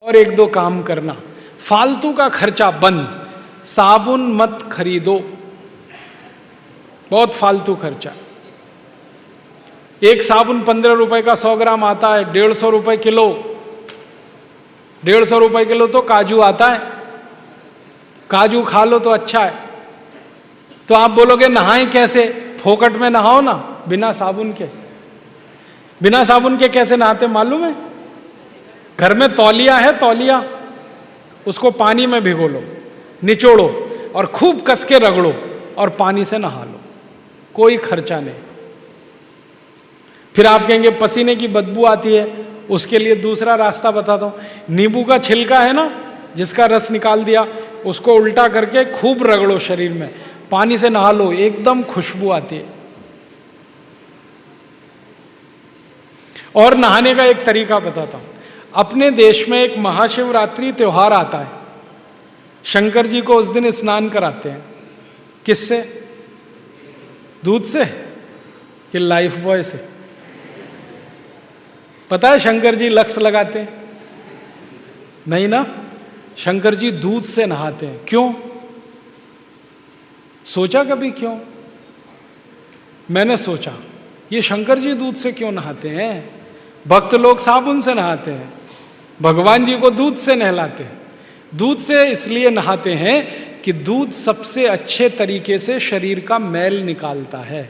और एक दो काम करना, फालतू का खर्चा बंद। साबुन मत खरीदो, बहुत फालतू खर्चा। एक साबुन 15 रुपए का 100 ग्राम आता है, 150 रुपए किलो। 150 रुपए किलो तो काजू आता है, काजू खा लो तो अच्छा है। तो आप बोलोगे नहाएं कैसे? फोकट में नहाओ ना, बिना साबुन के। बिना साबुन के कैसे नहाते मालूम है? घर में तौलिया है, तौलिया, उसको पानी में भिगो लो, निचोड़ो और खूब कस के रगड़ो और पानी से नहा लो, कोई खर्चा नहीं। फिर आप कहेंगे पसीने की बदबू आती है, उसके लिए दूसरा रास्ता बताता हूं। नींबू का छिलका है ना, जिसका रस निकाल दिया, उसको उल्टा करके खूब रगड़ो शरीर में, पानी से नहा लो, एकदम खुशबू आती है। और नहाने का एक तरीका बताता हूं। अपने देश में एक महाशिवरात्रि त्योहार आता है, शंकर जी को उस दिन स्नान कराते हैं। किससे? दूध से कि लाइफ बॉय से? पता है शंकर जी लक्स लगाते हैं? नहीं ना, शंकर जी दूध से नहाते हैं। क्यों? सोचा कभी क्यों? मैंने सोचा ये शंकर जी दूध से क्यों नहाते हैं? भक्त लोग साबुन से नहाते हैं, भगवान जी को दूध से नहलाते हैं। दूध से इसलिए नहाते हैं कि दूध सबसे अच्छे तरीके से शरीर का मैल निकालता है।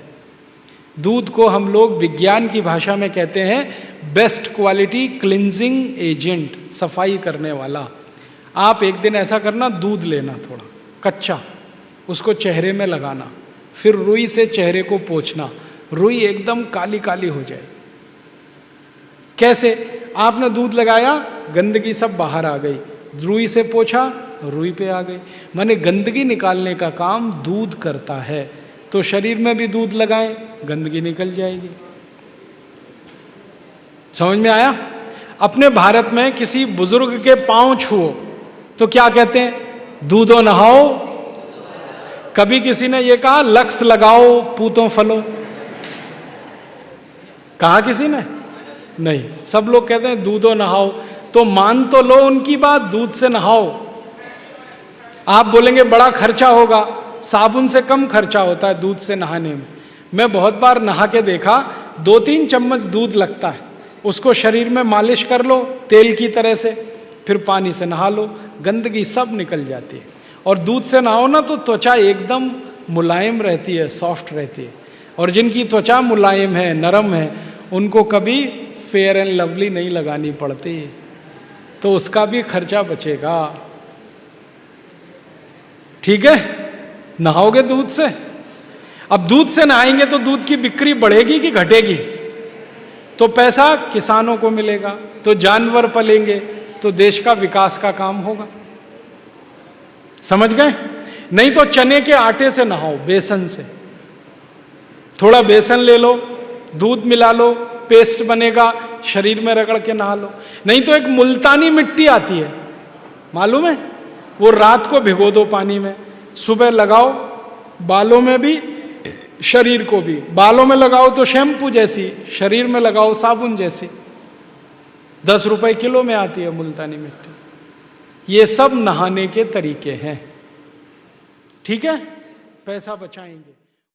दूध को हम लोग विज्ञान की भाषा में कहते हैं बेस्ट क्वालिटी क्लिंजिंग एजेंट, सफाई करने वाला। आप एक दिन ऐसा करना, दूध लेना थोड़ा कच्चा, उसको चेहरे में लगाना, फिर रुई से चेहरे को पोंछना, रुई एकदम काली काली हो जाए। कैसे? आपने दूध लगाया, गंदगी सब बाहर आ गई, रुई से पोंछा, रुई पे आ गई। माने गंदगी निकालने का काम दूध करता है। तो शरीर में भी दूध लगाएं, गंदगी निकल जाएगी। समझ में आया? अपने भारत में किसी बुजुर्ग के पांव छुओ तो क्या कहते हैं? दूधो नहाओ। कभी किसी ने यह कहा लक्स लगाओ पूतों फलो? कहा किसी ने? नहीं, सब लोग कहते हैं दूधो नहाओ। तो मान तो लो उनकी बात, दूध से नहाओ। आप बोलेंगे बड़ा खर्चा होगा, साबुन से कम खर्चा होता है दूध से नहाने में। मैं बहुत बार नहा के देखा, 2-3 चम्मच दूध लगता है, उसको शरीर में मालिश कर लो तेल की तरह से, फिर पानी से नहा लो, गंदगी सब निकल जाती है। और दूध से नहाओ ना तो त्वचा एकदम मुलायम रहती है, सॉफ्ट रहती है। और जिनकी त्वचा मुलायम है, नरम है, उनको कभी फेयर एंड लवली नहीं लगानी पड़ती, तो उसका भी खर्चा बचेगा। ठीक है? नहाओगे दूध से। अब दूध से नहाएंगे तो दूध की बिक्री बढ़ेगी कि घटेगी? तो पैसा किसानों को मिलेगा, तो जानवर पलेंगे, तो देश का विकास का काम होगा। समझ गए? नहीं तो चने के आटे से नहाओ, बेसन से। थोड़ा बेसन ले लो, दूध मिला लो, पेस्ट बनेगा, शरीर में रगड़ के नहा लो। नहीं तो एक मुल्तानी मिट्टी आती है, मालूम है? वो रात को भिगो दो पानी में, सुबह लगाओ, बालों में भी शरीर को भी। बालों में लगाओ तो शैम्पू जैसी, शरीर में लगाओ साबुन जैसी। 10 रुपए किलो में आती है मुल्तानी मिट्टी। ये सब नहाने के तरीके हैं। ठीक है? पैसा बचाएंगे।